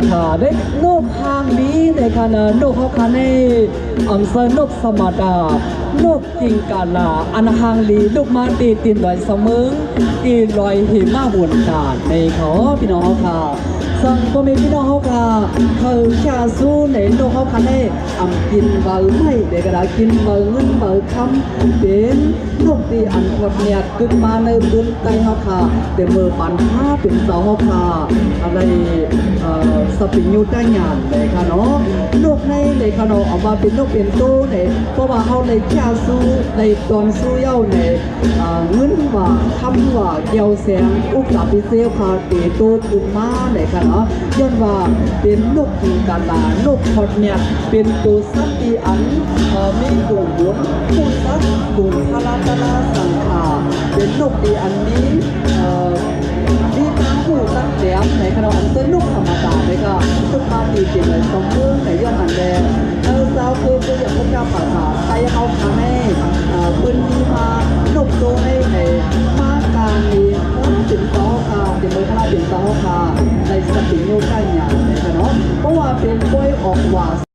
ค่ะได้นกทางนี้ในขณะนกเขาคันในอังเซนกสมาดานกกิงกาลาอันหางลีลูกมาตีตินลอยเสมงตีลอยหิมะบนกาดในเขาพี่น้องค่ะสังก็มีพี่น้องเขาค่ะเขาชาสู้ในโลกเขาคันได้กินเบอร์ไม่เด็กกระดากินเบอร์เงินเบอร์คำเป็นนกที่อันกดเนี่ยขึ้นมาในพื้นใต้เขาค่ะเดี๋ยวมือปันผ้าเป็นเสาเขาค่ะอะไรสปริงยูใต้งานเลยค่ะเนาะนกในเลยค่ะเนาะออกมาเป็นนกเป็นตู้เนี่ยเพราะว่าเขาในชาสู้ในตอนสู้เย้าในเงินว่าคำว่าเกี่ยวแสงอุกกับพิเศษค่ะตีตู้ขึ้นมาเลยค่ะย้อนว่าเป็นนกกินกาลานกพอดเนี่ยเป็นตัวสัตว์ที่อันมีบุญบุญผู้สัตว์บุญพลาตนาสังขาเป็นนกที่อันนี้ที่ตั้งผู้ตั้งแหลมในขณะอันเป็นนกธรรมดาเลยก็ขึ้นมาตีเป็นเลยสม